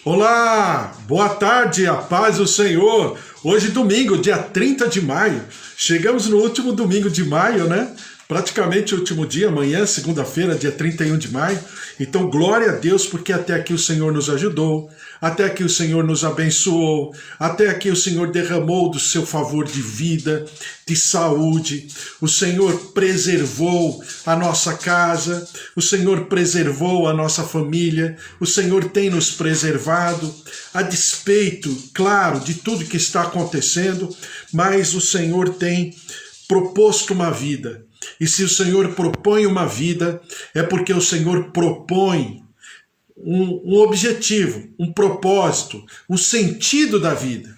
Olá, boa tarde, a paz do Senhor. Hoje domingo, dia 30 de maio. Chegamos no último domingo de maio, né? Praticamente o último dia, amanhã, segunda-feira, dia 31 de maio. Então, glória a Deus, porque até aqui o Senhor nos ajudou, até aqui o Senhor nos abençoou, até aqui o Senhor derramou do seu favor de vida, de saúde. O Senhor preservou a nossa casa, o Senhor preservou a nossa família, o Senhor tem nos preservado, a despeito, claro, de tudo que está acontecendo, mas o Senhor tem proposto uma vida. E se o Senhor propõe uma vida, é porque o Senhor propõe um objetivo, um propósito, um sentido da vida.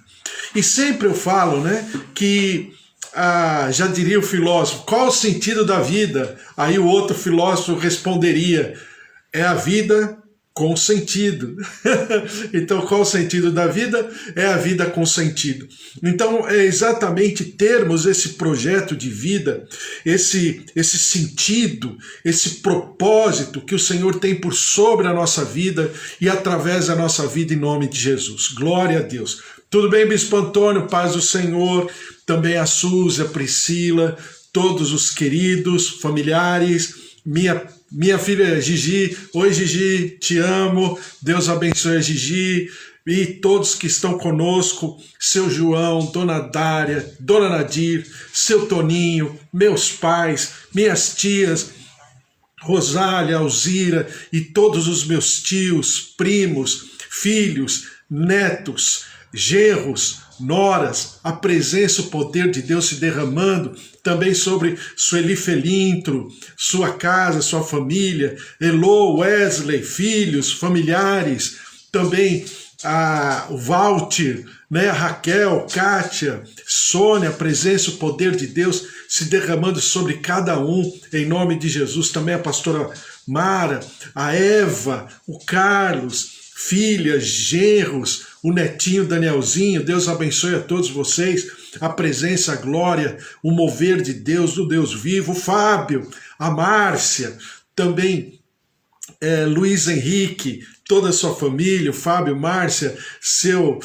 E sempre eu falo, né, que já diria o filósofo, qual o sentido da vida? Aí o outro filósofo responderia, é a vida com sentido. Então, qual o sentido da vida? É a vida com sentido. Então, é exatamente termos esse projeto de vida, esse sentido, esse propósito que o Senhor tem por sobre a nossa vida e através da nossa vida em nome de Jesus. Glória a Deus. Tudo bem, Bispo Antônio? Paz do Senhor. Também a Suzy, a Priscila, todos os queridos, familiares, minha filha Gigi. Oi, Gigi, te amo. Deus abençoe a Gigi e todos que estão conosco, seu João, Dona Dária, Dona Nadir, seu Toninho, meus pais, minhas tias, Rosália, Alzira e todos os meus tios, primos, filhos, netos, genros, noras, a presença, o poder de Deus se derramando também sobre Sueli Felintro, sua casa, sua família, Elô, Wesley, filhos, familiares, também o Walter, né, a Raquel, Kátia, Sônia, a presença, o poder de Deus se derramando sobre cada um, em nome de Jesus, também a pastora Mara, a Eva, o Carlos, filhas, genros, o netinho Danielzinho. Deus abençoe a todos vocês, a presença, a glória, o mover de Deus, do Deus vivo, o Fábio, a Márcia, também Luiz Henrique, toda a sua família, o Fábio, Márcia, seu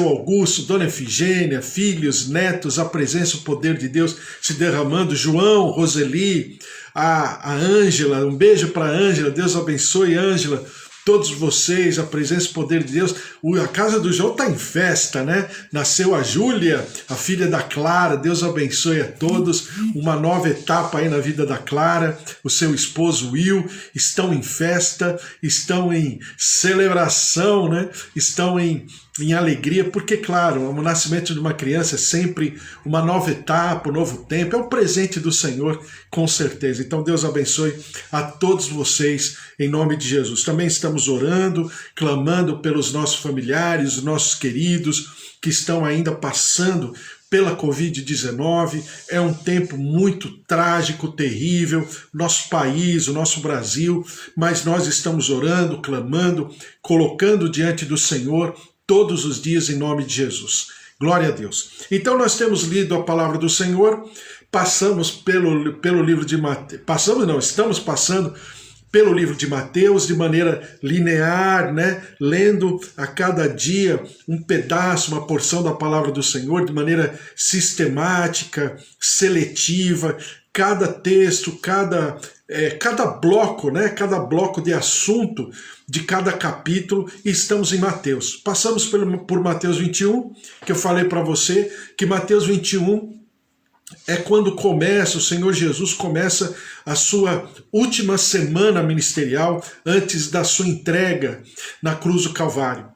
Augusto, Dona Efigênia, filhos, netos, a presença, o poder de Deus se derramando, João, Roseli, a Ângela, um beijo para a Ângela, Deus abençoe Ângela, todos vocês, a presença e o poder de Deus. A casa do João está em festa, né? Nasceu a Júlia, a filha da Clara. Deus abençoe a todos. Uma nova etapa aí na vida da Clara. O seu esposo Will estão em festa, estão em celebração, né? Estão em alegria, porque, claro, o nascimento de uma criança é sempre uma nova etapa, um novo tempo, é um presente do Senhor, com certeza. Então, Deus abençoe a todos vocês, em nome de Jesus. Também estamos orando, clamando pelos nossos familiares, os nossos queridos, que estão ainda passando pela Covid-19, é um tempo muito trágico, terrível, nosso país, o nosso Brasil, mas nós estamos orando, clamando, colocando diante do Senhor todos os dias em nome de Jesus. Glória a Deus. Então nós temos lido a palavra do Senhor, passamos pelo livro de Mateus, estamos passando pelo livro de Mateus de maneira linear, né? Lendo a cada dia um pedaço, uma porção da palavra do Senhor de maneira sistemática, seletiva, cada texto, cada bloco, né? Cada bloco de assunto de cada capítulo, e estamos em Mateus. Passamos por Mateus 21, que eu falei para você que Mateus 21 é quando o Senhor Jesus começa a sua última semana ministerial antes da sua entrega na cruz do Calvário.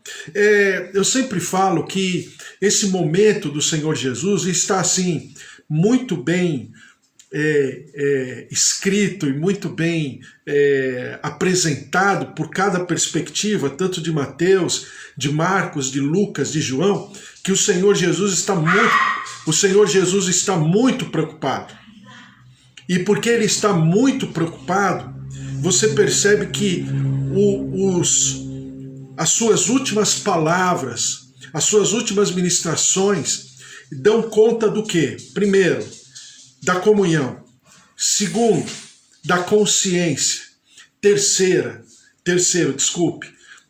Eu sempre falo que esse momento do Senhor Jesus está assim muito bem escrito e muito bem apresentado por cada perspectiva, tanto de Mateus, de Marcos, de Lucas, de João, que o Senhor Jesus está muito preocupado. E porque ele está muito preocupado, você percebe que as suas últimas palavras, as suas últimas ministrações dão conta do quê? Primeiro, da comunhão. Segundo, da consciência. Terceiro,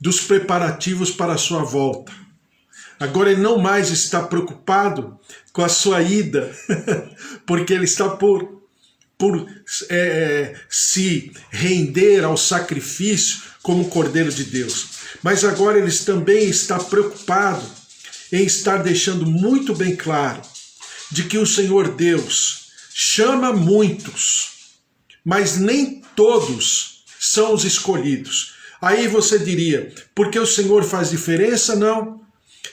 dos preparativos para a sua volta. Agora ele não mais está preocupado com a sua ida, porque ele está por se render ao sacrifício como Cordeiro de Deus. Mas agora ele também está preocupado em estar deixando muito bem claro de que o Senhor Deus chama muitos, mas nem todos são os escolhidos. Aí você diria, porque o Senhor faz diferença? Não.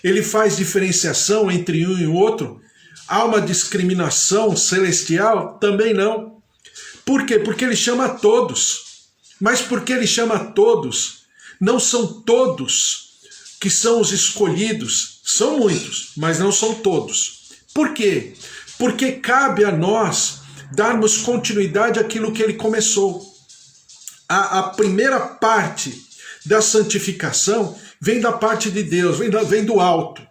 Ele faz diferenciação entre um e o outro? Há uma discriminação celestial? Também não. Por quê? Porque ele chama a todos. Mas porque ele chama a todos, não são todos que são os escolhidos. São muitos, mas não são todos. Por quê? Porque cabe a nós darmos continuidade àquilo que ele começou. A primeira parte da santificação vem da parte de Deus, vem do alto.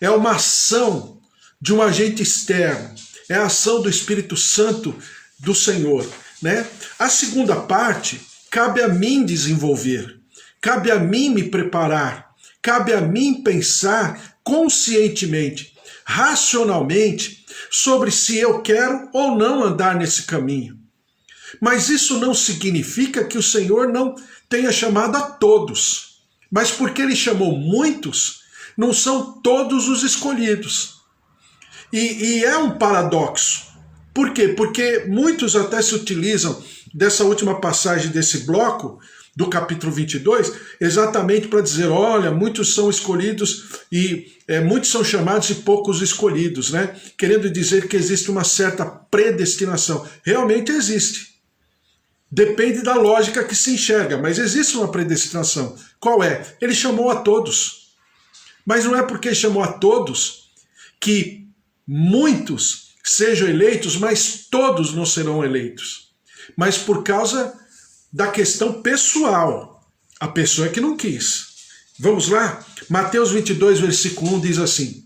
É uma ação de um agente externo. É a ação do Espírito Santo do Senhor, né? A segunda parte cabe a mim desenvolver, cabe a mim me preparar, cabe a mim pensar conscientemente, racionalmente, sobre se eu quero ou não andar nesse caminho. Mas isso não significa que o Senhor não tenha chamado a todos, mas porque ele chamou muitos, não são todos os escolhidos. E é um paradoxo. Por quê? Porque muitos até se utilizam dessa última passagem desse bloco, do capítulo 22, exatamente para dizer, olha, muitos são escolhidos e muitos são chamados e poucos escolhidos, né? Querendo dizer que existe uma certa predestinação. Realmente existe. Depende da lógica que se enxerga, mas existe uma predestinação. Qual é? Ele chamou a todos. Mas não é porque chamou a todos que muitos sejam eleitos, mas todos não serão eleitos. Mas por causa da questão pessoal. A pessoa que não quis. Vamos lá? Mateus 22, versículo 1 diz assim: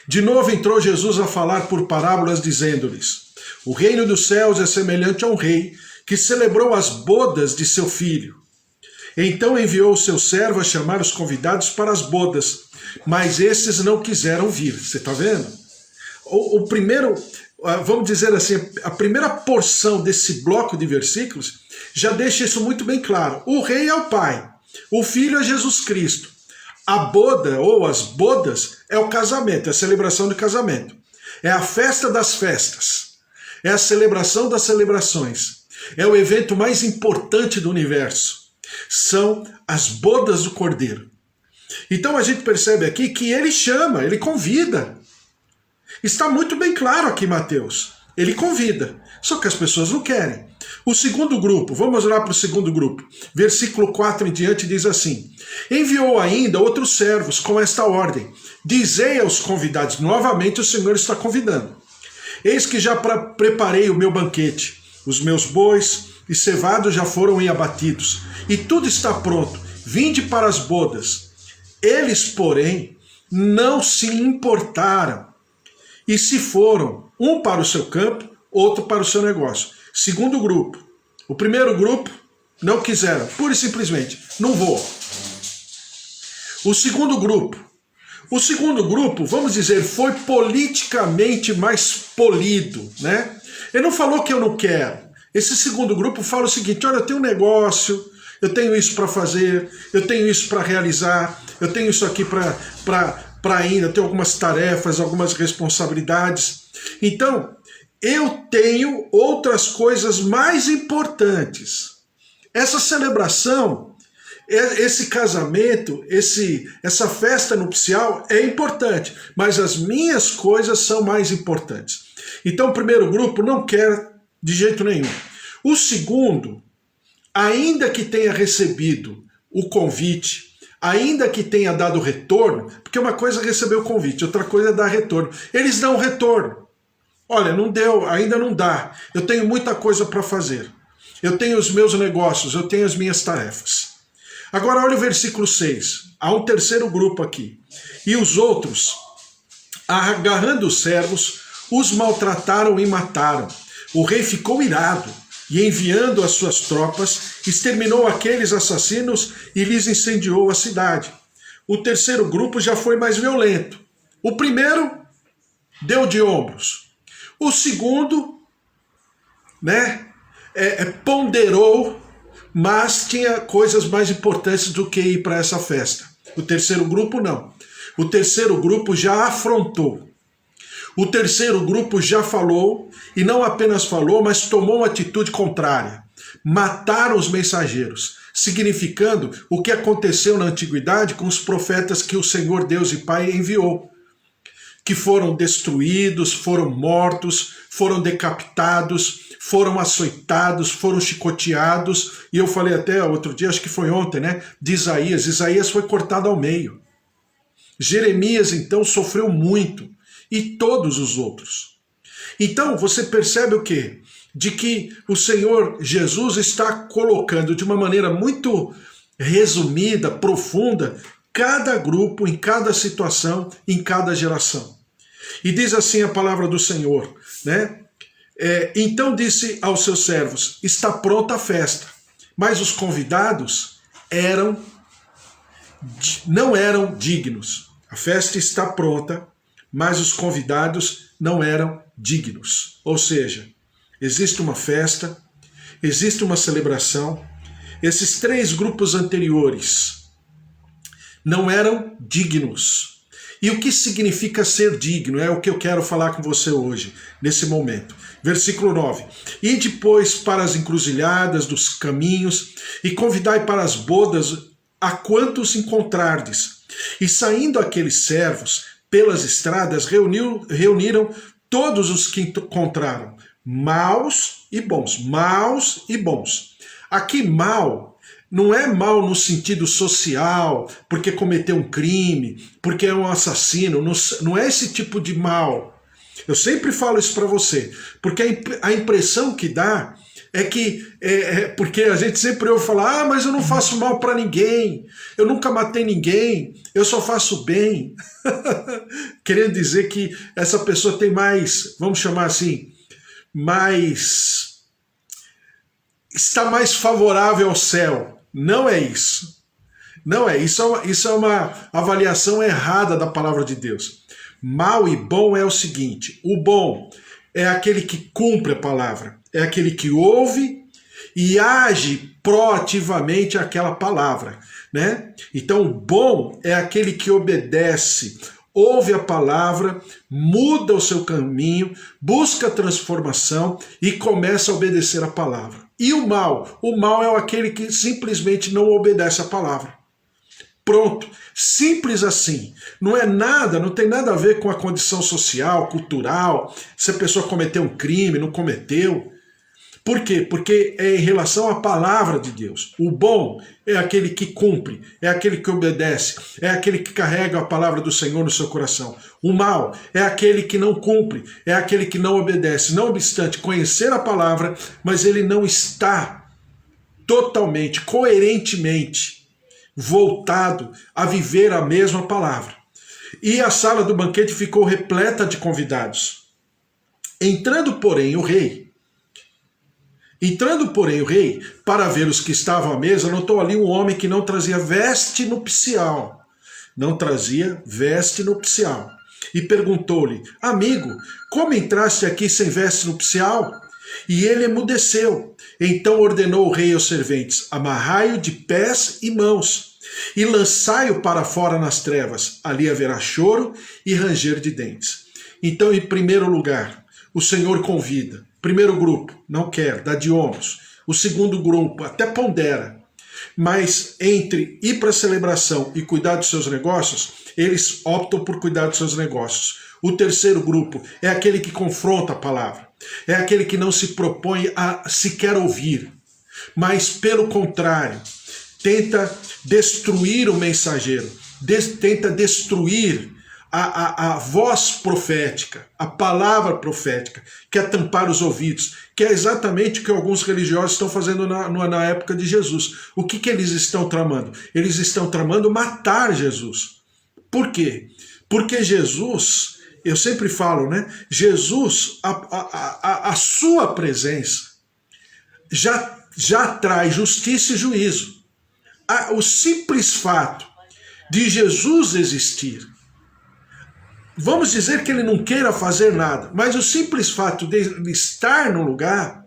De novo entrou Jesus a falar por parábolas, dizendo-lhes: O reino dos céus é semelhante a um rei que celebrou as bodas de seu filho. Então enviou o seu servo a chamar os convidados para as bodas, mas esses não quiseram vir. Você está vendo? O primeiro, vamos dizer assim, a primeira porção desse bloco de versículos já deixa isso muito bem claro. O rei é o Pai, o Filho é Jesus Cristo. A boda ou as bodas é o casamento, é a celebração de casamento. É a festa das festas, é a celebração das celebrações. É o evento mais importante do universo. São as bodas do Cordeiro. Então a gente percebe aqui que ele chama, ele convida. Está muito bem claro aqui, Mateus. Ele convida, só que as pessoas não querem. O segundo grupo, vamos lá para o segundo grupo. Versículo 4 em diante diz assim: Enviou ainda outros servos com esta ordem: Dizei aos convidados, novamente o Senhor está convidando: Eis que já preparei o meu banquete, os meus bois e cevados já foram abatidos, e tudo está pronto, vinde para as bodas. Eles, porém, não se importaram, e se foram, um para o seu campo, outro para o seu negócio. Segundo grupo. O primeiro grupo não quiseram, pura e simplesmente, não vou. O segundo grupo, vamos dizer, foi politicamente mais polido, né? Ele não falou que eu não quero. Esse segundo grupo fala o seguinte: olha, eu tenho um negócio, eu tenho isso para fazer, eu tenho isso para realizar, eu tenho isso aqui para ainda, eu tenho algumas tarefas, algumas responsabilidades. Então, eu tenho outras coisas mais importantes. Essa celebração, esse casamento, essa festa nupcial é importante, mas as minhas coisas são mais importantes. Então o primeiro grupo não quer de jeito nenhum. O segundo, ainda que tenha recebido o convite, ainda que tenha dado retorno, porque uma coisa é receber o convite, outra coisa é dar retorno. Eles dão retorno. Olha, não deu, ainda não dá. Eu tenho muita coisa para fazer. Eu tenho os meus negócios, eu tenho as minhas tarefas. Agora olha o versículo 6. Há um terceiro grupo aqui. E os outros, agarrando os servos, os maltrataram e mataram. O rei ficou irado e enviando as suas tropas, exterminou aqueles assassinos e lhes incendiou a cidade. O terceiro grupo já foi mais violento. O primeiro deu de ombros. O segundo, ponderou, mas tinha coisas mais importantes do que ir para essa festa. O terceiro grupo não. O terceiro grupo já afrontou. O terceiro grupo já falou, e não apenas falou, mas tomou uma atitude contrária. Mataram os mensageiros, significando o que aconteceu na antiguidade com os profetas que o Senhor Deus e Pai enviou, que foram destruídos, foram mortos, foram decapitados, foram açoitados, foram chicoteados, e eu falei até outro dia, acho que foi ontem, de Isaías. Isaías foi cortado ao meio. Jeremias, então, sofreu muito, e todos os outros. Então, você percebe o quê? De que o Senhor Jesus está colocando de uma maneira muito resumida, profunda, cada grupo, em cada situação, em cada geração. E diz assim a palavra do Senhor, então disse aos seus servos, está pronta a festa, mas os convidados não eram dignos. A festa está pronta, mas os convidados não eram dignos. Ou seja, existe uma festa, existe uma celebração, esses três grupos anteriores não eram dignos. E o que significa ser digno? É o que eu quero falar com você hoje, nesse momento. Versículo 9. E depois para as encruzilhadas dos caminhos, e convidai para as bodas a quantos encontrardes. E saindo aqueles servos pelas estradas, reuniram todos os que encontraram, maus e bons. Maus e bons. Aqui mal não é mal no sentido social, porque cometeu um crime, porque é um assassino, não é esse tipo de mal. Eu sempre falo isso para você, porque a impressão que dá é que, porque a gente sempre ouve falar, mas eu não faço mal para ninguém, eu nunca matei ninguém, eu só faço bem. Querendo dizer que essa pessoa tem mais, vamos chamar assim, está mais favorável ao céu. Não é isso. Não é isso. Isso é uma avaliação errada da palavra de Deus. Mal e bom é o seguinte: o bom é aquele que cumpre a palavra, é aquele que ouve e age proativamente àquela palavra, Então, o bom é aquele que obedece, ouve a palavra, muda o seu caminho, busca a transformação e começa a obedecer a palavra. E o mal é aquele que simplesmente não obedece a palavra. Pronto, simples assim. Não tem nada a ver com a condição social, cultural, se a pessoa cometeu um crime, não cometeu. Por quê? Porque é em relação à palavra de Deus. O bom é aquele que cumpre, é aquele que obedece, é aquele que carrega a palavra do Senhor no seu coração. O mal é aquele que não cumpre, é aquele que não obedece. Não obstante conhecer a palavra, mas ele não está totalmente, coerentemente voltado a viver a mesma palavra. E a sala do banquete ficou repleta de convidados. Entrando, porém, o rei, para ver os que estavam à mesa, notou ali um homem que não trazia veste nupcial. E perguntou-lhe, amigo, como entraste aqui sem veste nupcial? E ele emudeceu. Então ordenou o rei aos serventes, amarrai-o de pés e mãos, e lançai-o para fora nas trevas. Ali haverá choro e ranger de dentes. Então, em primeiro lugar, o Senhor convida. Primeiro grupo, não quer, dá de ombros. O segundo grupo até pondera. Mas entre ir para a celebração e cuidar dos seus negócios, eles optam por cuidar dos seus negócios. O terceiro grupo é aquele que confronta a palavra. É aquele que não se propõe a sequer ouvir. Mas, pelo contrário, tenta destruir o mensageiro. Tenta destruir a voz profética, a palavra profética, quer tampar os ouvidos, que é exatamente o que alguns religiosos estão fazendo na época de Jesus. O que eles estão tramando? Eles estão tramando matar Jesus. Por quê? Porque Jesus, eu sempre falo, Jesus, a sua presença já traz justiça e juízo. O simples fato de Jesus existir, vamos dizer que ele não queira fazer nada, mas o simples fato de ele estar no lugar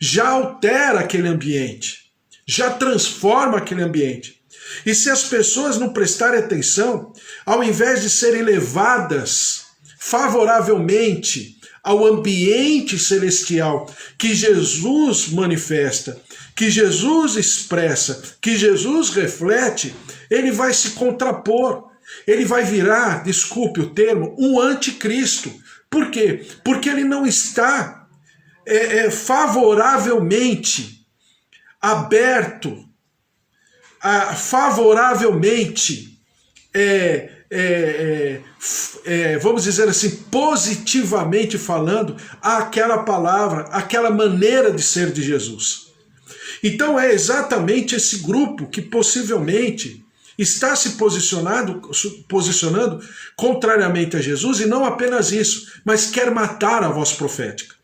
já altera aquele ambiente, já transforma aquele ambiente. E se as pessoas não prestarem atenção, ao invés de serem levadas favoravelmente ao ambiente celestial que Jesus manifesta, que Jesus expressa, que Jesus reflete, ele vai se contrapor. Ele vai virar, desculpe o termo, um anticristo. Por quê? Porque ele não está favoravelmente aberto, favoravelmente, vamos dizer assim, positivamente falando, àquela palavra, àquela maneira de ser de Jesus. Então é exatamente esse grupo que possivelmente está se posicionando contrariamente a Jesus, e não apenas isso, mas quer matar a voz profética.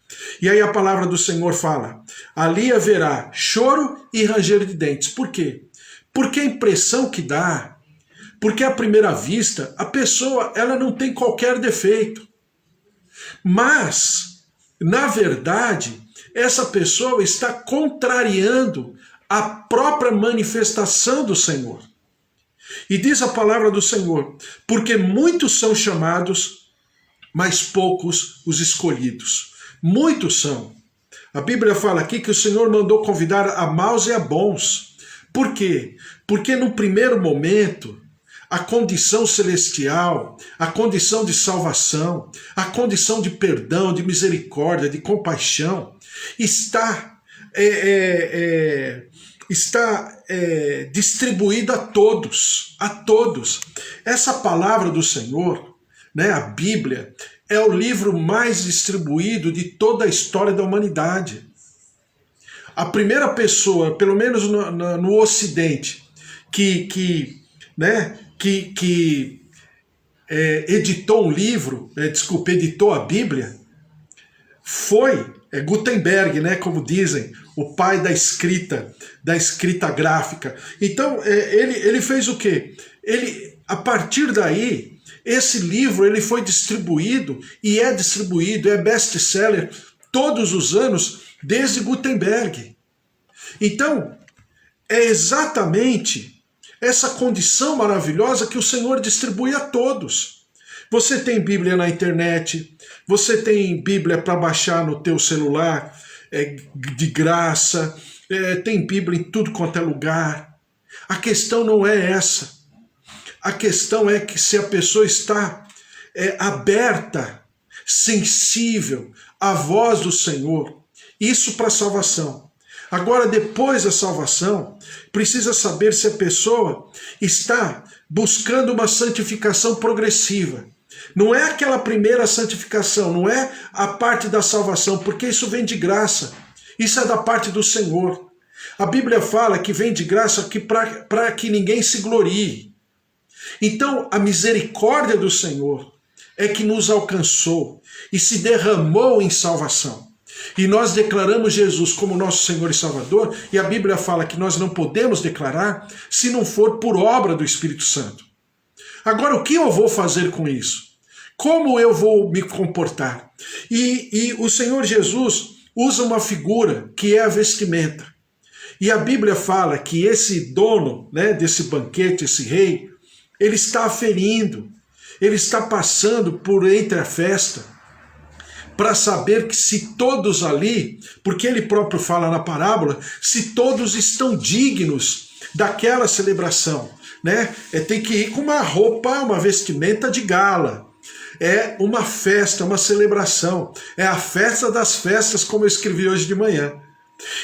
E aí a palavra do Senhor fala: ali haverá choro e ranger de dentes. Por quê? Porque a impressão que dá, porque à primeira vista, a pessoa ela não tem qualquer defeito. Mas, na verdade, essa pessoa está contrariando a própria manifestação do Senhor. E diz a palavra do Senhor: porque muitos são chamados, mas poucos os escolhidos. Muitos são. A Bíblia fala aqui que o Senhor mandou convidar a maus e a bons. Por quê? Porque no primeiro momento, a condição celestial, a condição de salvação, a condição de perdão, de misericórdia, de compaixão, está distribuída a todos, a todos. Essa palavra do Senhor, né, a Bíblia, é o livro mais distribuído de toda a história da humanidade. A primeira pessoa, pelo menos no Ocidente, que editou um livro, editou a Bíblia, foi Gutenberg, né, como dizem, o pai da escrita gráfica. Então, ele fez o quê? A partir daí, esse livro ele foi distribuído, é best-seller todos os anos, desde Gutenberg. Então, é exatamente essa condição maravilhosa que o Senhor distribui a todos. Você tem Bíblia na internet, você tem Bíblia para baixar no teu celular, de graça, tem Bíblia em tudo quanto é lugar. A questão não é essa. A questão é que se a pessoa está aberta, sensível à voz do Senhor, isso para a salvação. Agora, depois da salvação, precisa saber se a pessoa está buscando uma santificação progressiva. Não é aquela primeira santificação, não é a parte da salvação, porque isso vem de graça. Isso é da parte do Senhor. A Bíblia fala que vem de graça para que ninguém se glorie. Então, a misericórdia do Senhor é que nos alcançou e se derramou em salvação. E nós declaramos Jesus como nosso Senhor e Salvador, e a Bíblia fala que nós não podemos declarar se não for por obra do Espírito Santo. Agora, o que eu vou fazer com isso? Como eu vou me comportar? E o Senhor Jesus usa uma figura que é a vestimenta. E a Bíblia fala que esse dono, né, desse banquete, esse rei, ele está aferindo, ele está passando por entre a festa, para saber que se todos ali, porque ele próprio fala na parábola, se todos estão dignos daquela celebração, né? Tem que ir com uma roupa, uma vestimenta de gala. É uma festa, uma celebração. É a festa das festas, como eu escrevi hoje de manhã.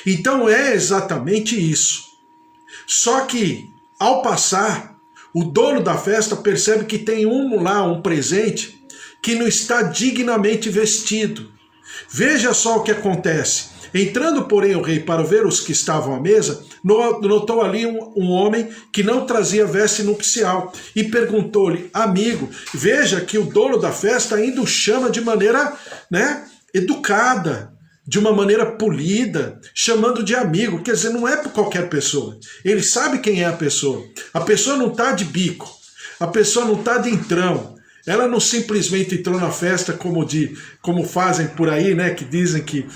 Então é exatamente isso. Só que, ao passar, o dono da festa percebe que tem um presente que não está dignamente vestido. Veja só o que acontece. Entrando, porém, o rei para ver os que estavam à mesa, notou ali um homem que não trazia veste nupcial e perguntou-lhe: amigo, veja que o dono da festa ainda o chama de maneira, né, educada, de uma maneira polida, chamando de amigo. Quer dizer, não é por qualquer pessoa. Ele sabe quem é a pessoa. A pessoa não está de bico. A pessoa não está de entrão. Ela não simplesmente entrou na festa como fazem por aí, né? Que dizem que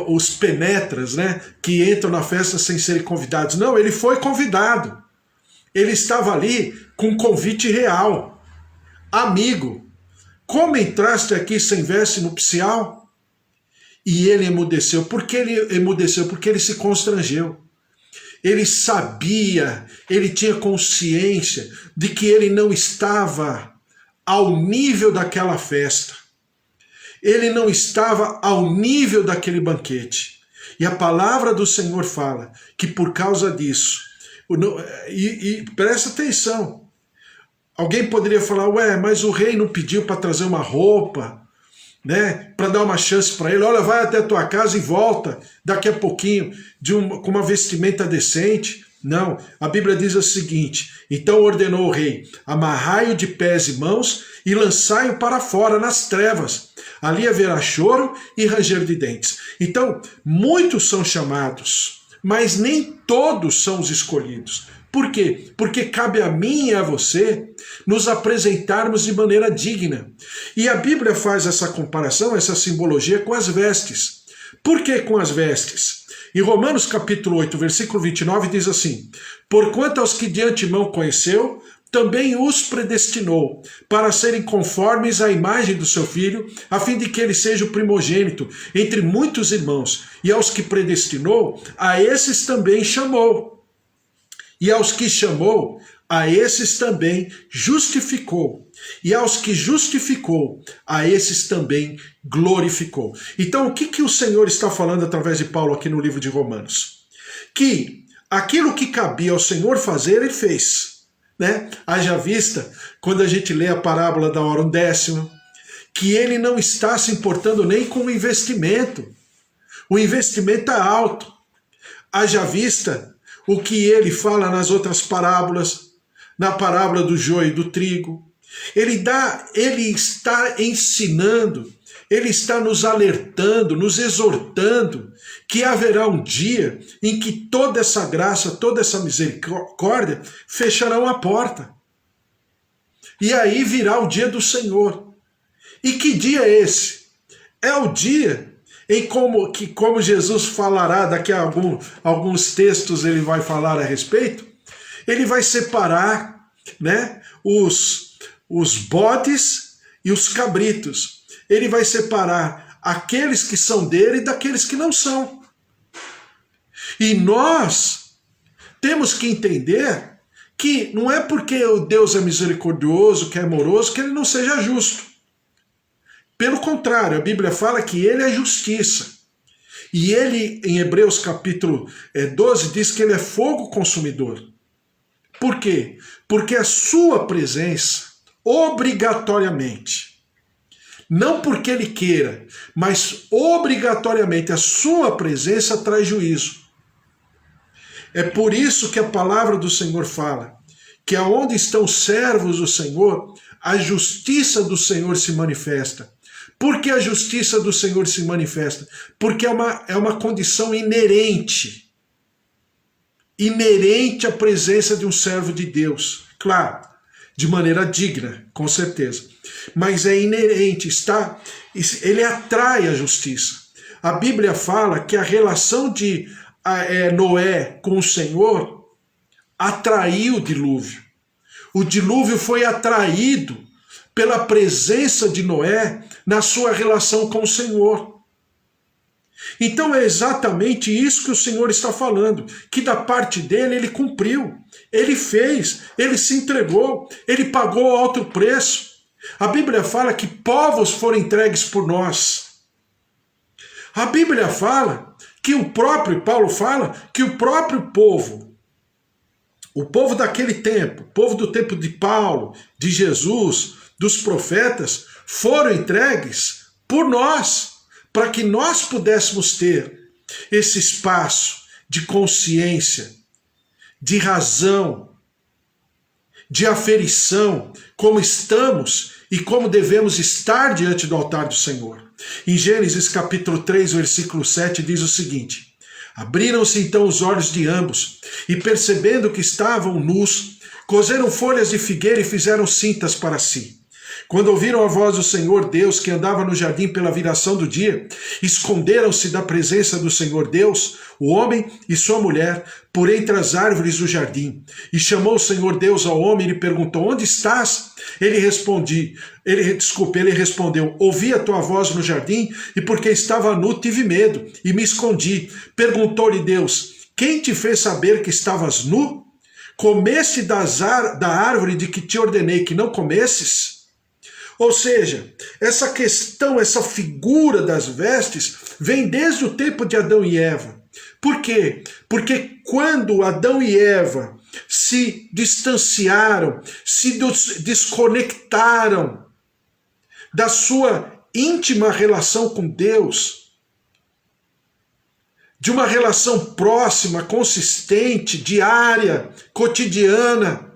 os penetras, né? Que entram na festa sem serem convidados. Não, ele foi convidado. Ele estava ali com um convite real. Amigo, como entraste aqui sem veste nupcial? E ele emudeceu. Por que ele emudeceu? Porque ele se constrangeu. Ele sabia, ele tinha consciência de que ele não estava ao nível daquela festa. Ele não estava ao nível daquele banquete. E a palavra do Senhor fala que por causa disso, e presta atenção, alguém poderia falar, ué, mas o rei não pediu para trazer uma roupa, né, para dar uma chance para ele, olha, vai até a tua casa e volta daqui a pouquinho com uma vestimenta decente. Não, a Bíblia diz o seguinte, então ordenou o rei, amarrai-o de pés e mãos e lançai-o para fora nas trevas, ali haverá choro e ranger de dentes. Então, muitos são chamados, mas nem todos são os escolhidos. Por quê? Porque cabe a mim e a você nos apresentarmos de maneira digna. E a Bíblia faz essa comparação, essa simbologia com as vestes. Por que com as vestes? Em Romanos capítulo 8, versículo 29 diz assim, porquanto aos que de antemão conheceu, também os predestinou para serem conformes à imagem do seu Filho, a fim de que ele seja o primogênito entre muitos irmãos. E aos que predestinou, a esses também chamou. E aos que chamou, a esses também justificou. E aos que justificou, a esses também glorificou. Então, o que o Senhor está falando através de Paulo aqui no livro de Romanos? Que aquilo que cabia ao Senhor fazer, ele fez. Né? Haja vista, quando a gente lê a parábola da hora undécima, que ele não está se importando nem com o investimento. O investimento é alto. Haja vista o que ele fala nas outras parábolas, na parábola do joio e do trigo. Ele está ensinando, ele está nos alertando, nos exortando que haverá um dia em que toda essa graça, toda essa misericórdia fecharão a porta. E aí virá o dia do Senhor. E que dia é esse? É o dia em como Jesus falará, daqui a alguns textos ele vai falar a respeito, ele vai separar, né, os bodes e os cabritos. Ele vai separar aqueles que são dele daqueles que não são. E nós temos que entender que não é porque o Deus é misericordioso, que é amoroso, que ele não seja justo. Pelo contrário, a Bíblia fala que ele é justiça. E ele, em Hebreus capítulo 12, diz que ele é fogo consumidor. Por quê? Porque a sua presença, obrigatoriamente, não porque ele queira, mas obrigatoriamente a sua presença traz juízo. É por isso que a palavra do Senhor fala que aonde estão os servos do Senhor, a justiça do Senhor se manifesta. Por que a justiça do Senhor se manifesta? Porque é uma condição inerente. Inerente à presença de um servo de Deus. Claro, de maneira digna, com certeza. Mas é inerente, ele atrai a justiça. A Bíblia fala que a relação de Noé com o Senhor atraiu o dilúvio. O dilúvio foi atraído pela presença de Noé na sua relação com o Senhor. Então é exatamente isso que o Senhor está falando, que da parte dele ele cumpriu, ele fez, ele se entregou, ele pagou alto preço. A Bíblia fala que povos foram entregues por nós. A Bíblia fala que Paulo fala que o próprio povo, o povo daquele tempo, o povo do tempo de Paulo, de Jesus, dos profetas, foram entregues por nós, para que nós pudéssemos ter esse espaço de consciência, de razão, de aferição, como estamos e como devemos estar diante do altar do Senhor. Em Gênesis capítulo 3, versículo 7, diz o seguinte: abriram-se então os olhos de ambos, e percebendo que estavam nus, coseram folhas de figueira e fizeram cintas para si. Quando ouviram a voz do Senhor Deus, que andava no jardim pela viração do dia, esconderam-se da presença do Senhor Deus, o homem e sua mulher, por entre as árvores do jardim. E chamou o Senhor Deus ao homem e lhe perguntou: onde estás? Ele respondeu: ouvi a tua voz no jardim, e porque estava nu tive medo, e me escondi. Perguntou-lhe Deus: quem te fez saber que estavas nu? Comeste da árvore de que te ordenei que não comesses? Ou seja, essa questão, essa figura das vestes, vem desde o tempo de Adão e Eva. Por quê? Porque quando Adão e Eva se distanciaram, se desconectaram da sua íntima relação com Deus, de uma relação próxima, consistente, diária, cotidiana,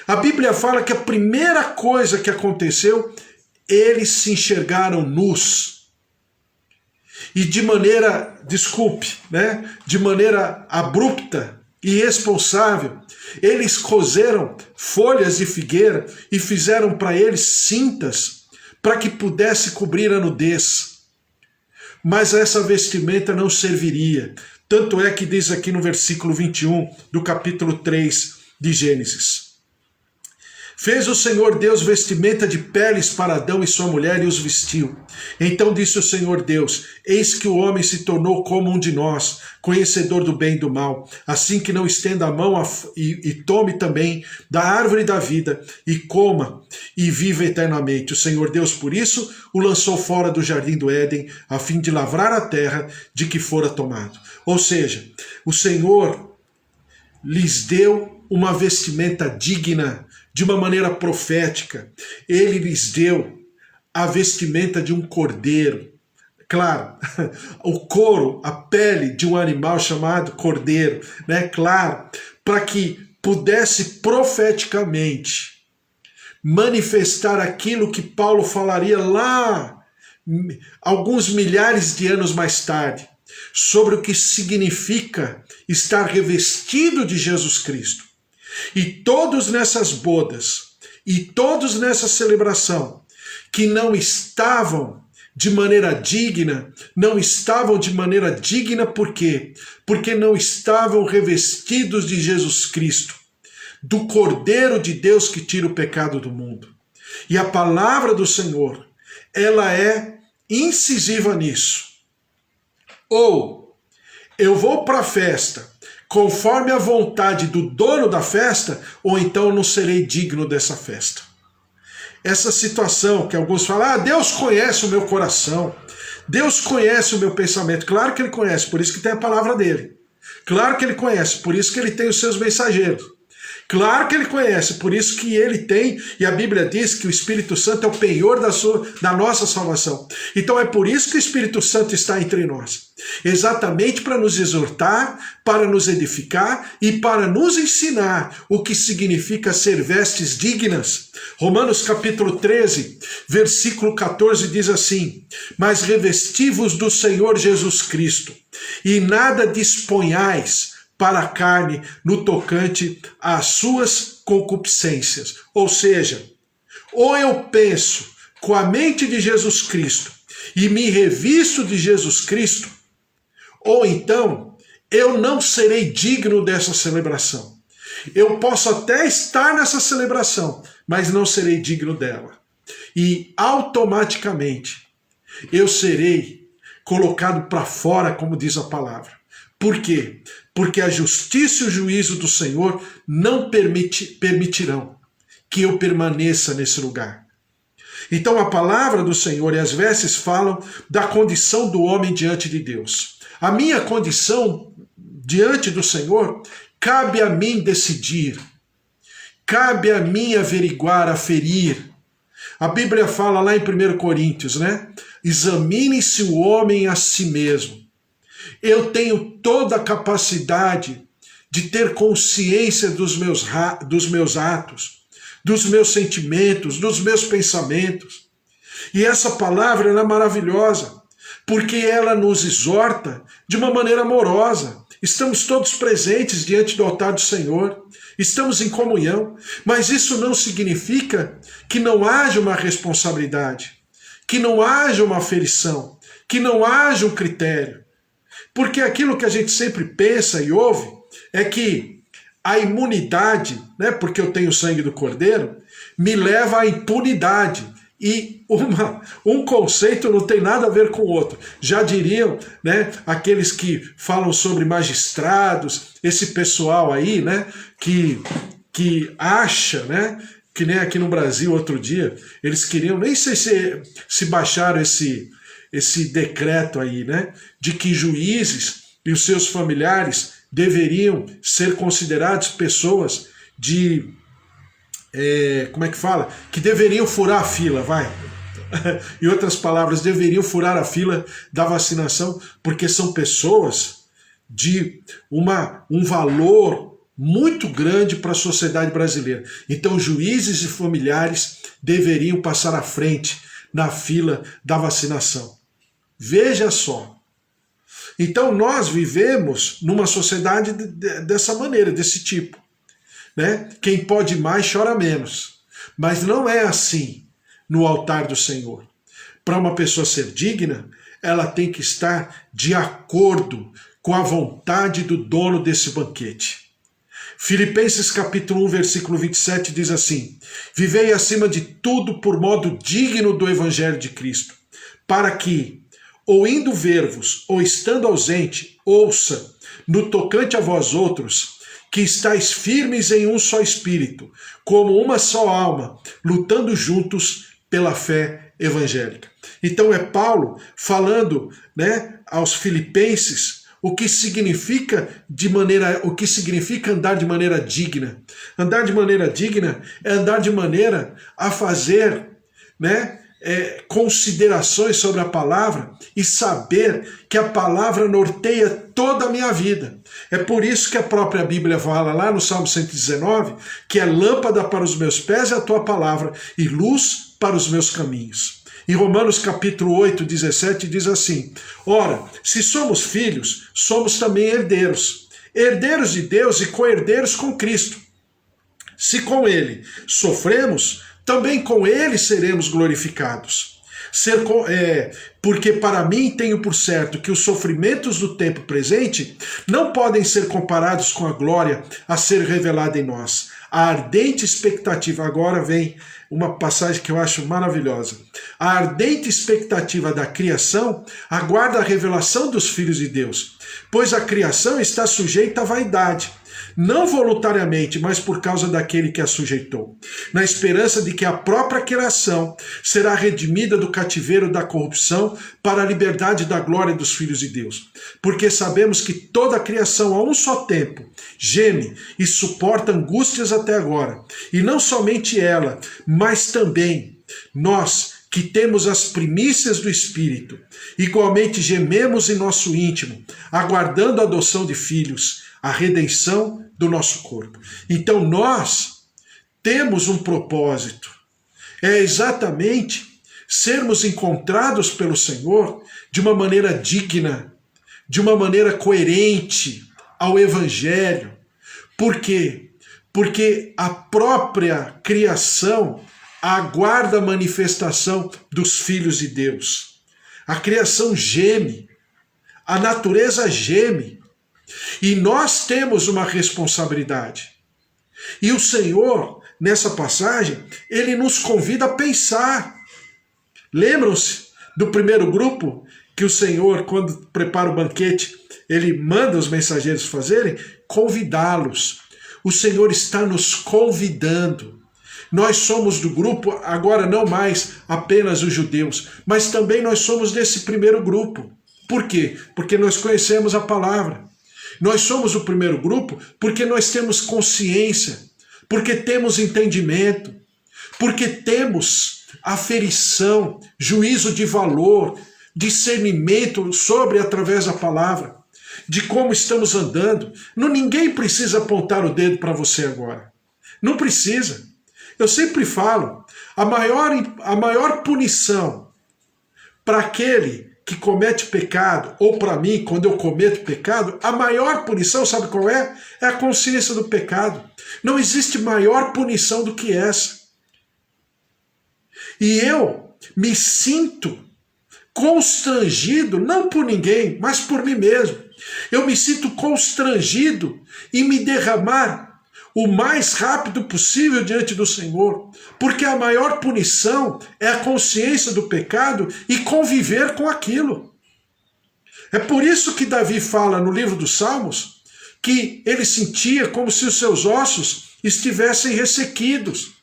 a Bíblia fala que a primeira coisa que aconteceu, eles se enxergaram nus. E de maneira, de maneira abrupta e irresponsável, eles coseram folhas de figueira e fizeram para eles cintas para que pudesse cobrir a nudez. Mas essa vestimenta não serviria. Tanto é que diz aqui no versículo 21 do capítulo 3 de Gênesis: fez o Senhor Deus vestimenta de peles para Adão e sua mulher e os vestiu. Então disse o Senhor Deus: eis que o homem se tornou como um de nós, conhecedor do bem e do mal, assim que não estenda a mão e tome também da árvore da vida e coma e viva eternamente. O Senhor Deus, por isso, o lançou fora do jardim do Éden, a fim de lavrar a terra de que fora tomado. Ou seja, o Senhor lhes deu uma vestimenta digna, de uma maneira profética. Ele lhes deu a vestimenta de um cordeiro. Claro, o couro, a pele de um animal chamado cordeiro, né? Claro, para que pudesse profeticamente manifestar aquilo que Paulo falaria lá alguns milhares de anos mais tarde, sobre o que significa estar revestido de Jesus Cristo. E todos nessas bodas, e todos nessa celebração, que não estavam de maneira digna, por quê? Porque não estavam revestidos de Jesus Cristo, do Cordeiro de Deus que tira o pecado do mundo. E a palavra do Senhor, ela é incisiva nisso. Ou eu vou para a festa conforme a vontade do dono da festa, ou então eu não serei digno dessa festa. Essa situação que alguns falam: Deus conhece o meu coração, Deus conhece o meu pensamento. Claro que ele conhece, por isso que tem a palavra dele. Claro que ele conhece, por isso que ele tem os seus mensageiros. Claro que ele conhece, por isso que ele tem, e a Bíblia diz que o Espírito Santo é o penhor da nossa salvação. Então é por isso que o Espírito Santo está entre nós. Exatamente para nos exortar, para nos edificar e para nos ensinar o que significa ser vestes dignas. Romanos capítulo 13, versículo 14 diz assim: mas revesti-vos do Senhor Jesus Cristo, e nada disponhais para a carne no tocante às suas concupiscências. Ou seja, ou eu penso com a mente de Jesus Cristo e me revisto de Jesus Cristo, ou então eu não serei digno dessa celebração. Eu posso até estar nessa celebração, mas não serei digno dela. E automaticamente eu serei colocado para fora, como diz a palavra. Por quê? Porque a justiça e o juízo do Senhor não permitirão que eu permaneça nesse lugar. Então a palavra do Senhor e as vestes falam da condição do homem diante de Deus. A minha condição diante do Senhor, cabe a mim decidir, cabe a mim averiguar, aferir. A Bíblia fala lá em 1 Coríntios, né? Examine-se o homem a si mesmo. Eu tenho toda a capacidade de ter consciência dos meus atos, dos meus sentimentos, dos meus pensamentos. E essa palavra ela é maravilhosa, porque ela nos exorta de uma maneira amorosa. Estamos todos presentes diante do altar do Senhor, estamos em comunhão, mas isso não significa que não haja uma responsabilidade, que não haja uma aferição, que não haja um critério. Porque aquilo que a gente sempre pensa e ouve é que a imunidade, né, porque eu tenho o sangue do Cordeiro, me leva à impunidade. E um conceito não tem nada a ver com o outro. Já diriam, né, aqueles que falam sobre magistrados, esse pessoal aí, né, que acha, né, que nem aqui no Brasil outro dia, eles queriam, nem sei se baixaram esse decreto aí, né, de que juízes e os seus familiares deveriam ser considerados pessoas de... como é que fala? Que deveriam furar a fila, vai. Em outras palavras, deveriam furar a fila da vacinação, porque são pessoas de um valor muito grande para a sociedade brasileira. Então, juízes e familiares deveriam passar à frente na fila da vacinação. Veja só. Então, nós vivemos numa sociedade dessa maneira, desse tipo. Né? Quem pode mais chora menos. Mas não é assim no altar do Senhor. Para uma pessoa ser digna, ela tem que estar de acordo com a vontade do dono desse banquete. Filipenses capítulo 1, versículo 27 diz assim: vivei acima de tudo por modo digno do evangelho de Cristo, para que, ou indo ver-vos, ou estando ausente, ouça, no tocante a vós outros, que estáis firmes em um só espírito, como uma só alma, lutando juntos pela fé evangélica. Então é Paulo falando, né, aos filipenses o que significa andar de maneira digna. Andar de maneira digna é andar de maneira a fazer, né, considerações sobre a palavra e saber que a palavra norteia toda a minha vida. É por isso que a própria Bíblia fala lá no Salmo 119 que é lâmpada para os meus pés é a tua palavra e luz para os meus caminhos. Em Romanos capítulo 8, 17 diz assim: ora, se somos filhos, somos também herdeiros, herdeiros de Deus e co-herdeiros com Cristo. Se com ele sofremos, também com ele seremos glorificados. Porque para mim tenho por certo que os sofrimentos do tempo presente não podem ser comparados com a glória a ser revelada em nós. A ardente expectativa, agora vem uma passagem que eu acho maravilhosa. A ardente expectativa da criação aguarda a revelação dos filhos de Deus, pois a criação está sujeita à vaidade, não voluntariamente, mas por causa daquele que a sujeitou, na esperança de que a própria criação será redimida do cativeiro da corrupção para a liberdade da glória dos filhos de Deus. Porque sabemos que toda a criação a um só tempo geme e suporta angústias até agora. E não somente ela, mas também nós, que temos as primícias do Espírito, igualmente gememos em nosso íntimo, aguardando a adoção de filhos, a redenção do nosso corpo. Então nós temos um propósito, é exatamente sermos encontrados pelo Senhor de uma maneira digna, de uma maneira coerente ao Evangelho. Por quê? Porque a própria criação aguarda a manifestação dos filhos de Deus. A criação geme, a natureza geme, e nós temos uma responsabilidade. E o Senhor, nessa passagem, ele nos convida a pensar. Lembram-se do primeiro grupo que o Senhor, quando prepara o banquete, ele manda os mensageiros fazerem? Convidá-los. O Senhor está nos convidando. Nós somos do grupo, agora não mais apenas os judeus, mas também nós somos desse primeiro grupo. Por quê? Porque nós conhecemos a palavra. Nós somos o primeiro grupo porque nós temos consciência, porque temos entendimento, porque temos aferição, juízo de valor, discernimento sobre através da palavra, de como estamos andando. Ninguém precisa apontar o dedo para você agora. Não precisa. Eu sempre falo, a maior punição para aquele que comete pecado, ou para mim, quando eu cometo pecado, a maior punição, sabe qual é? É a consciência do pecado. Não existe maior punição do que essa. E eu me sinto constrangido, não por ninguém, mas por mim mesmo. Eu me sinto constrangido em me derramar o mais rápido possível diante do Senhor, porque a maior punição é a consciência do pecado e conviver com aquilo. É por isso que Davi fala no livro dos Salmos que ele sentia como se os seus ossos estivessem ressequidos,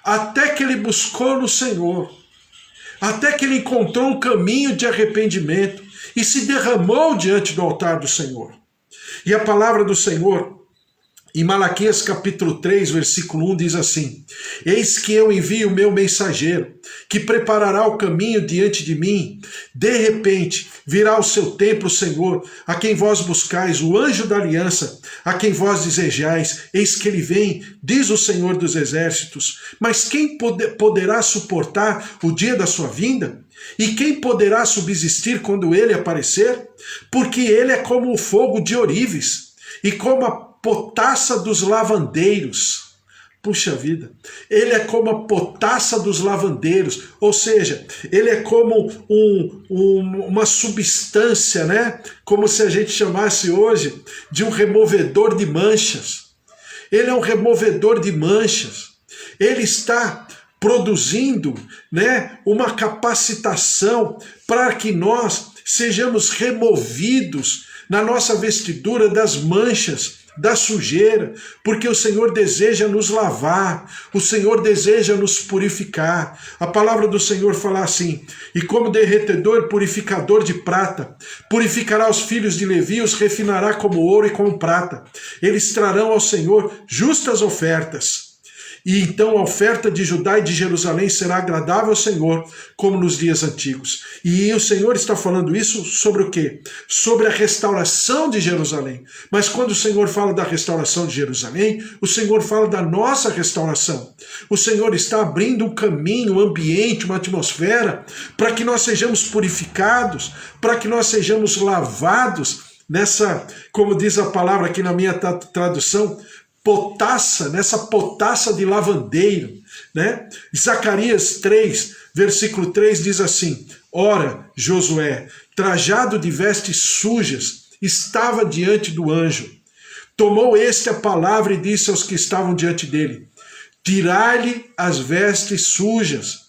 até que ele buscou no Senhor, até que ele encontrou um caminho de arrependimento e se derramou diante do altar do Senhor. E a palavra do Senhor, em Malaquias capítulo 3, versículo 1, diz assim: Eis que eu envio o meu mensageiro, que preparará o caminho diante de mim. De repente virá ao seu templo o Senhor, a quem vós buscais, o anjo da aliança, a quem vós desejais. Eis que ele vem, diz o Senhor dos exércitos. Mas quem poderá suportar o dia da sua vinda? E quem poderá subsistir quando ele aparecer? Porque ele é como o fogo de ourives, e como a potassa dos lavandeiros. Puxa vida, ele é como a potassa dos lavandeiros, ou seja, ele é como uma substância, né? Como se a gente chamasse hoje de um removedor de manchas. Ele é um removedor de manchas. Ele está produzindo, né, uma capacitação para que nós sejamos removidos na nossa vestidura das manchas, da sujeira, porque o Senhor deseja nos lavar, o Senhor deseja nos purificar. A palavra do Senhor fala assim: e como derretedor purificador de prata, purificará os filhos de Levi e os refinará como ouro e como prata. Eles trarão ao Senhor justas ofertas. E então a oferta de Judá e de Jerusalém será agradável ao Senhor, como nos dias antigos. E o Senhor está falando isso sobre o quê? Sobre a restauração de Jerusalém. Mas quando o Senhor fala da restauração de Jerusalém, o Senhor fala da nossa restauração. O Senhor está abrindo um caminho, um ambiente, uma atmosfera, para que nós sejamos purificados, para que nós sejamos lavados nessa, como diz a palavra aqui na minha tradução, potassa, nessa potassa de lavandeiro, né? Zacarias 3, versículo 3 diz assim: Ora, Josué, trajado de vestes sujas, estava diante do anjo. Tomou este a palavra e disse aos que estavam diante dele: Tirai-lhe as vestes sujas.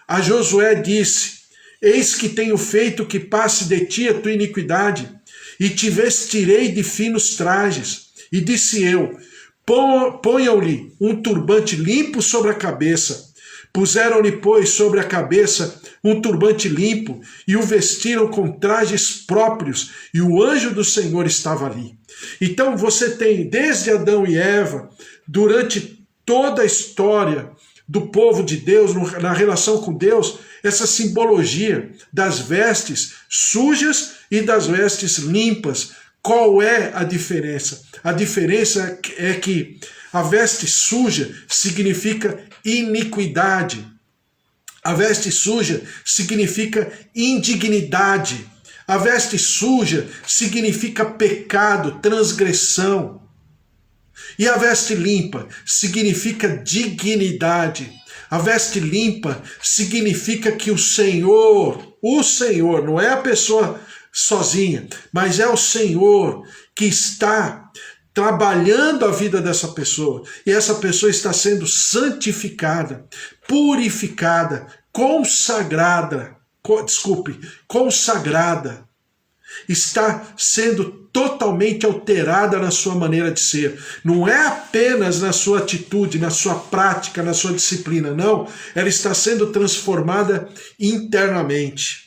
A Josué disse: Eis que tenho feito que passe de ti a tua iniquidade, e te vestirei de finos trajes. E disse eu: Ponham-lhe um turbante limpo sobre a cabeça. Puseram-lhe, pois, sobre a cabeça um turbante limpo e o vestiram com trajes próprios, e o anjo do Senhor estava ali. Então você tem, desde Adão e Eva, durante toda a história do povo de Deus, na relação com Deus, essa simbologia das vestes sujas e das vestes limpas. Qual é a diferença? A diferença é que a veste suja significa iniquidade. A veste suja significa indignidade. A veste suja significa pecado, transgressão. E a veste limpa significa dignidade. A veste limpa significa que o Senhor, não é a pessoa sozinha, mas é o Senhor que está trabalhando a vida dessa pessoa, e essa pessoa está sendo santificada, purificada, consagrada, está sendo totalmente alterada na sua maneira de ser. Não é apenas na sua atitude, na sua prática, na sua disciplina, não. Ela está sendo transformada internamente.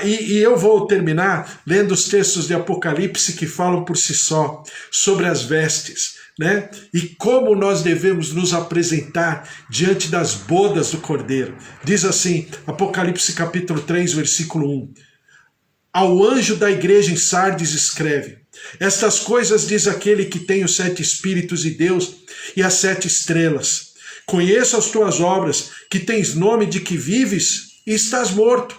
E eu vou terminar lendo os textos de Apocalipse que falam por si só sobre as vestes, né? E como nós devemos nos apresentar diante das bodas do Cordeiro. Diz assim, Apocalipse capítulo 3, versículo 1. Ao anjo da igreja em Sardes escreve: Estas coisas diz aquele que tem os 7 Espíritos de Deus e as 7 estrelas. Conheço as tuas obras, que tens nome de que vives e estás morto.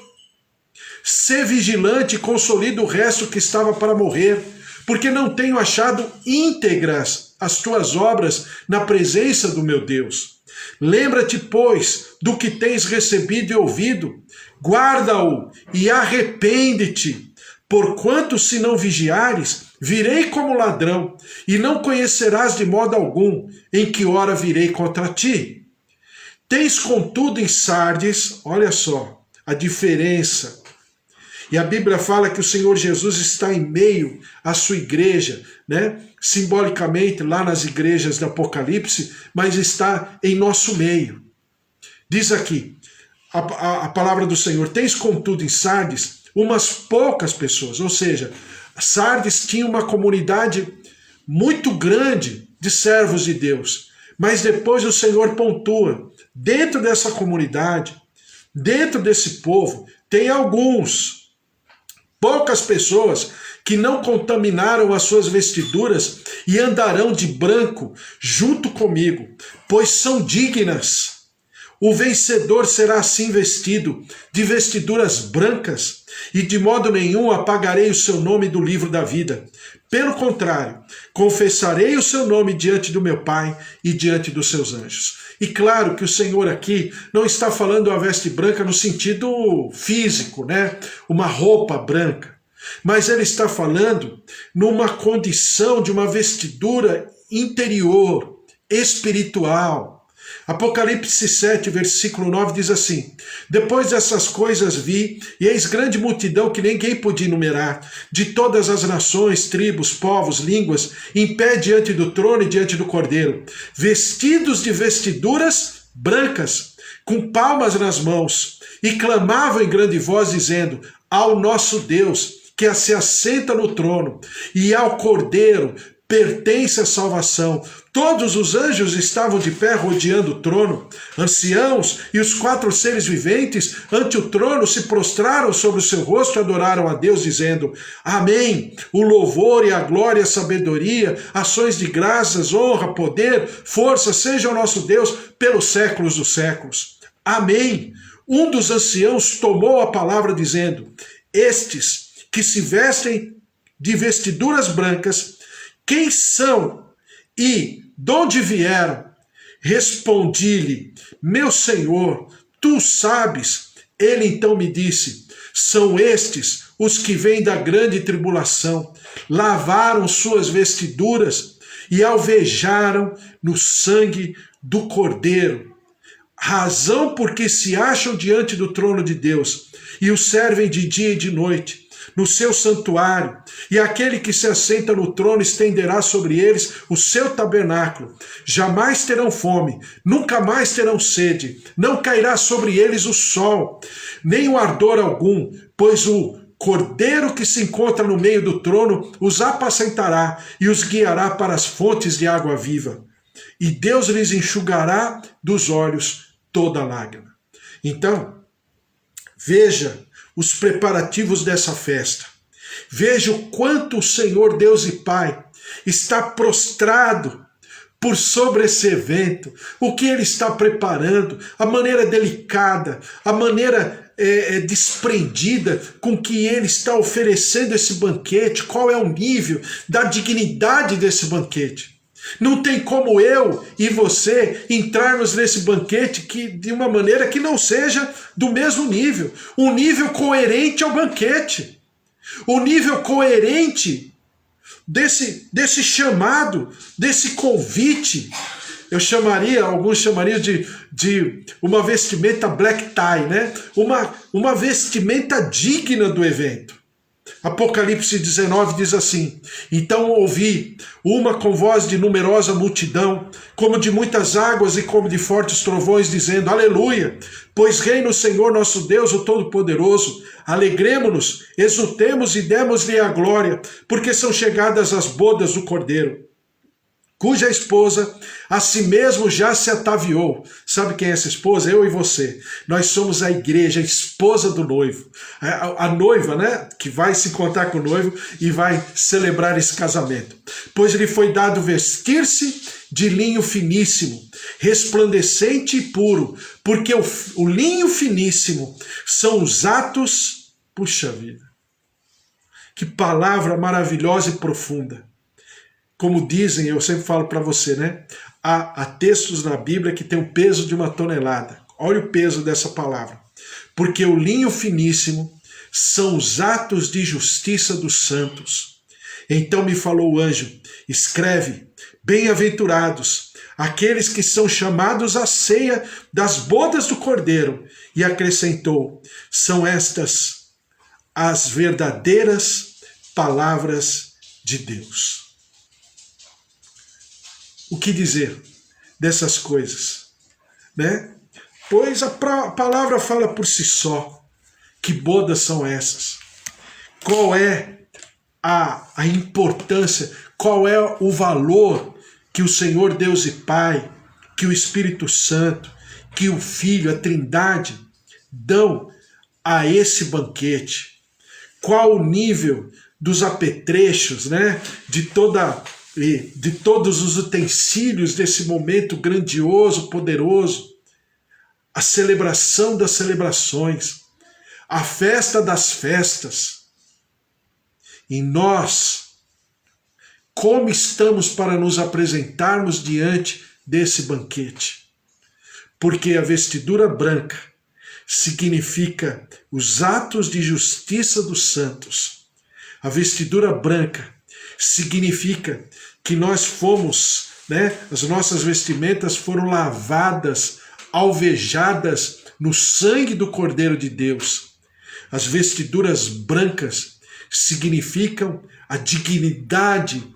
Sê vigilante e consolida o resto que estava para morrer, porque não tenho achado íntegras as tuas obras na presença do meu Deus. Lembra-te, pois, do que tens recebido e ouvido, guarda-o e arrepende-te, porquanto se não vigiares, virei como ladrão, e não conhecerás de modo algum em que hora virei contra ti. Tens contudo em Sardes, olha só, a diferença. E a Bíblia fala que o Senhor Jesus está em meio à sua igreja, né? Simbolicamente lá nas igrejas do Apocalipse, mas está em nosso meio. Diz aqui, a palavra do Senhor, tens contudo em Sardes umas poucas pessoas, ou seja, Sardes tinha uma comunidade muito grande de servos de Deus, mas depois o Senhor pontua, dentro dessa comunidade, dentro desse povo, tem poucas pessoas que não contaminaram as suas vestiduras e andarão de branco junto comigo, pois são dignas. O vencedor será assim vestido, de vestiduras brancas, e de modo nenhum apagarei o seu nome do livro da vida. Pelo contrário, confessarei o seu nome diante do meu Pai e diante dos seus anjos. E claro que o Senhor aqui não está falando a veste branca no sentido físico, né? Uma roupa branca. Mas ele está falando numa condição de uma vestidura interior, espiritual. Apocalipse 7, versículo 9 diz assim: depois dessas coisas vi, e eis grande multidão que ninguém podia enumerar, de todas as nações, tribos, povos, línguas, em pé diante do trono e diante do Cordeiro, vestidos de vestiduras brancas, com palmas nas mãos, e clamavam em grande voz, dizendo: ao nosso Deus, que se assenta no trono, e ao Cordeiro pertence a salvação. Todos os anjos estavam de pé rodeando o trono. Anciãos e os 4 seres viventes ante o trono se prostraram sobre o seu rosto e adoraram a Deus, dizendo: amém. O louvor e a glória, a sabedoria, ações de graças, honra, poder, força, seja o nosso Deus pelos séculos dos séculos. Amém. Um dos anciãos tomou a palavra dizendo: estes que se vestem de vestiduras brancas, quem são e de onde vieram? Respondi-lhe: meu Senhor, tu sabes. Ele então me disse: são estes os que vêm da grande tribulação, lavaram suas vestiduras e alvejaram no sangue do Cordeiro. Razão porque se acham diante do trono de Deus e o servem de dia e de noite, no seu santuário, e aquele que se assenta no trono estenderá sobre eles o seu tabernáculo. Jamais terão fome, nunca mais terão sede, não cairá sobre eles o sol, nem o ardor algum, pois o Cordeiro que se encontra no meio do trono os apacentará e os guiará para as fontes de água viva. E Deus lhes enxugará dos olhos toda lágrima. Então, veja os preparativos dessa festa. Veja o quanto o Senhor Deus e Pai está prostrado por sobre esse evento, o que Ele está preparando, a maneira delicada, a maneira desprendida com que Ele está oferecendo esse banquete, qual é o nível da dignidade desse banquete. Não tem como eu e você entrarmos nesse banquete de uma maneira que não seja do mesmo nível. Um nível coerente ao banquete. Um nível coerente desse chamado, desse convite. Alguns chamariam de uma vestimenta black tie, né? Uma vestimenta digna do evento. Apocalipse 19 diz assim: então ouvi uma com voz de numerosa multidão, como de muitas águas e como de fortes trovões, dizendo: aleluia, pois reina o Senhor nosso Deus, o Todo-Poderoso. Alegremo-nos, exultemos e demos-lhe a glória, porque são chegadas as bodas do Cordeiro. cuja esposa a si mesmo já se ataviou. Sabe quem é essa esposa? Eu e você. Nós somos a igreja, a esposa do noivo. A noiva, né? Que vai se encontrar com o noivo e vai celebrar esse casamento. Pois lhe foi dado vestir-se de linho finíssimo, resplandecente e puro, porque o linho finíssimo são os atos... Puxa vida! Que palavra maravilhosa e profunda. Como dizem, eu sempre falo para você, né? Há textos na Bíblia que tem o peso de 1 tonelada. Olha o peso dessa palavra. Porque o linho finíssimo são os atos de justiça dos santos. Então me falou o anjo, escreve, bem-aventurados aqueles que são chamados à ceia das bodas do Cordeiro. E acrescentou, são estas as verdadeiras palavras de Deus. O que dizer dessas coisas, né? Pois a palavra fala por si só. Que bodas são essas? Qual é a importância, qual é o valor que o Senhor Deus e Pai, que o Espírito Santo, que o Filho, a Trindade, dão a esse banquete? Qual o nível dos apetrechos, né? De todos os utensílios desse momento grandioso, poderoso, a celebração das celebrações, a festa das festas. E nós, como estamos para nos apresentarmos diante desse banquete? Porque a vestidura branca significa os atos de justiça dos santos. A vestidura branca significa que nós fomos, né, as nossas vestimentas foram lavadas, alvejadas no sangue do Cordeiro de Deus. As vestiduras brancas significam a dignidade,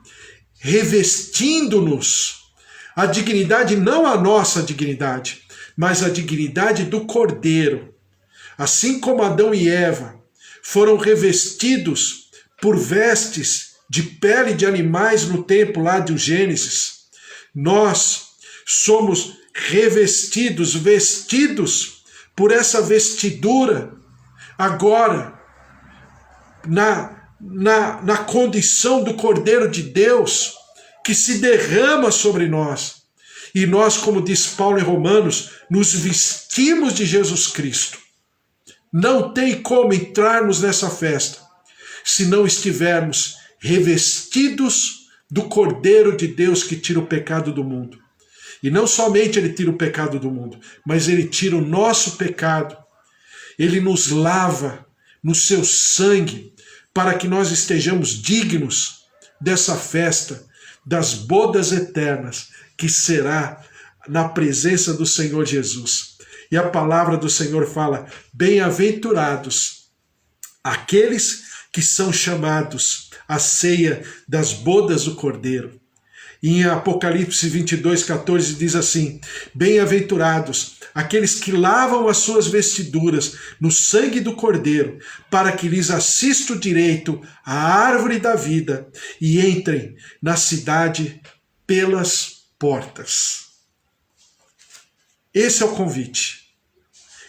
revestindo-nos. A dignidade, não a nossa dignidade, mas a dignidade do Cordeiro. Assim como Adão e Eva foram revestidos por vestes de pele de animais no tempo lá do Gênesis, nós somos revestidos, vestidos por essa vestidura, agora, na condição do Cordeiro de Deus, que se derrama sobre nós. E nós, como diz Paulo em Romanos, nos vestimos de Jesus Cristo. Não tem como entrarmos nessa festa se não estivermos revestidos do Cordeiro de Deus que tira o pecado do mundo. E não somente ele tira o pecado do mundo, mas ele tira o nosso pecado. Ele nos lava no seu sangue para que nós estejamos dignos dessa festa, das bodas eternas, que será na presença do Senhor Jesus. E a palavra do Senhor fala, bem-aventurados aqueles que são chamados à ceia das bodas do Cordeiro. E em Apocalipse 22:14 diz assim, bem-aventurados aqueles que lavam as suas vestiduras no sangue do Cordeiro, para que lhes assista o direito à árvore da vida e entrem na cidade pelas portas. Esse é o convite.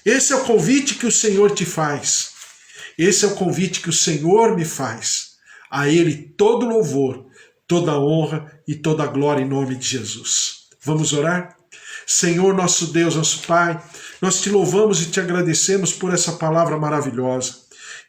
Esse é o convite que o Senhor te faz. Esse é o convite que o Senhor me faz. A Ele todo louvor, toda honra e toda glória em nome de Jesus. Vamos orar? Senhor, nosso Deus, nosso Pai, nós te louvamos e te agradecemos por essa palavra maravilhosa.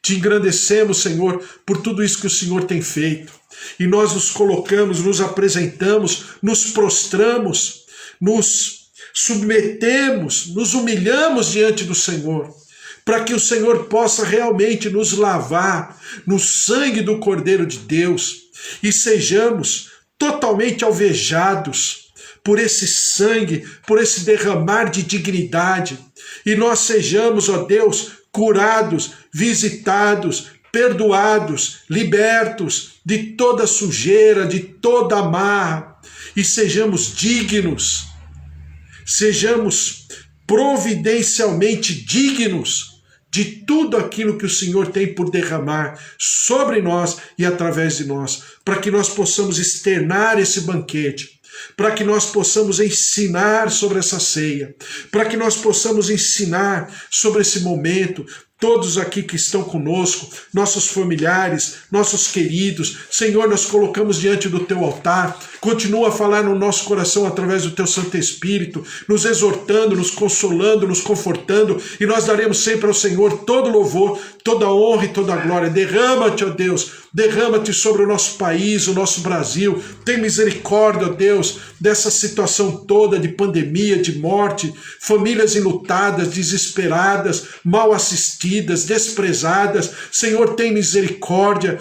Te engrandecemos, Senhor, por tudo isso que o Senhor tem feito. E nós nos colocamos, nos apresentamos, nos prostramos, nos submetemos, nos humilhamos diante do Senhor, para que o Senhor possa realmente nos lavar no sangue do Cordeiro de Deus e sejamos totalmente alvejados por esse sangue, por esse derramar de dignidade, e nós sejamos, ó Deus, curados, visitados, perdoados, libertos de toda sujeira, de toda amarra, e sejamos dignos, sejamos providencialmente dignos de tudo aquilo que o Senhor tem por derramar sobre nós e através de nós, para que nós possamos externar esse banquete, para que nós possamos ensinar sobre essa ceia, para que nós possamos ensinar sobre esse momento. Todos aqui que estão conosco, nossos familiares, nossos queridos, Senhor, nós colocamos diante do Teu altar, continua a falar no nosso coração através do Teu Santo Espírito, nos exortando, nos consolando, nos confortando, e nós daremos sempre ao Senhor todo louvor, toda honra e toda glória. Derrama-te, ó Deus, derrama-te sobre o nosso país, o nosso Brasil, tem misericórdia, ó Deus, dessa situação toda de pandemia, de morte, famílias enlutadas, desesperadas, mal assistidas, desprezadas. Senhor, tem misericórdia,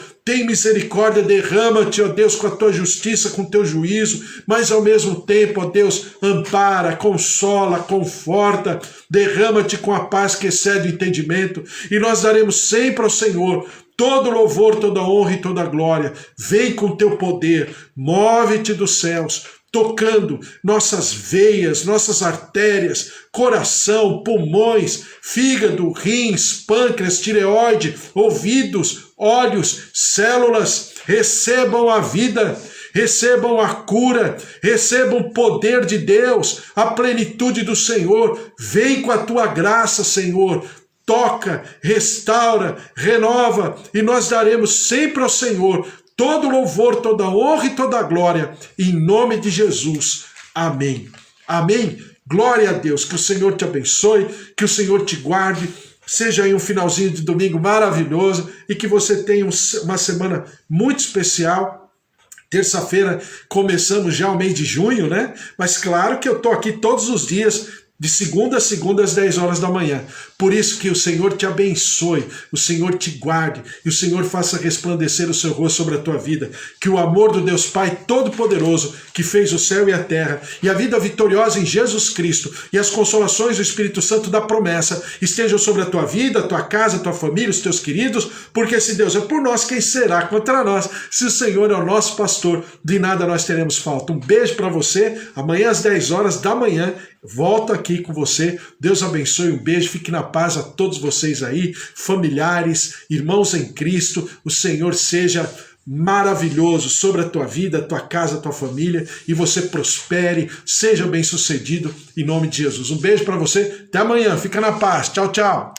derrama-te, ó Deus, com a tua justiça, com o teu juízo, mas ao mesmo tempo, ó Deus, ampara, consola, conforta, derrama-te com a paz que excede o entendimento, e nós daremos sempre ao Senhor todo louvor, toda honra e toda glória. Vem com teu poder, move-te dos céus, tocando nossas veias, nossas artérias, coração, pulmões, fígado, rins, pâncreas, tireoide, ouvidos, olhos, células. Recebam a vida, recebam a cura, recebam o poder de Deus, a plenitude do Senhor. Vem com a tua graça, Senhor. Toca, restaura, renova, e nós daremos sempre ao Senhor todo louvor, toda honra e toda glória, em nome de Jesus. Amém. Amém. Glória a Deus. Que o Senhor te abençoe, que o Senhor te guarde. Seja aí um finalzinho de domingo maravilhoso e que você tenha uma semana muito especial. Terça-feira começamos já o mês de junho, né? Mas claro que eu estou aqui todos os dias, de segunda a segunda às 10 horas da manhã. Por isso que o Senhor te abençoe, o Senhor te guarde e o Senhor faça resplandecer o seu rosto sobre a tua vida. Que o amor do Deus Pai Todo-Poderoso, que fez o céu e a terra, e a vida vitoriosa em Jesus Cristo, e as consolações do Espírito Santo da promessa, estejam sobre a tua vida, a tua casa, a tua família, os teus queridos, porque se Deus é por nós, quem será contra nós? Se o Senhor é o nosso pastor, de nada nós teremos falta. Um beijo para você, amanhã às 10 horas da manhã, volto aqui com você. Deus abençoe, um beijo, fique na paz a todos vocês aí, familiares, irmãos em Cristo. O Senhor seja maravilhoso sobre a tua vida, a tua casa, a tua família, e você prospere, seja bem sucedido em nome de Jesus. Um beijo para você, até amanhã, fica na paz, tchau, tchau.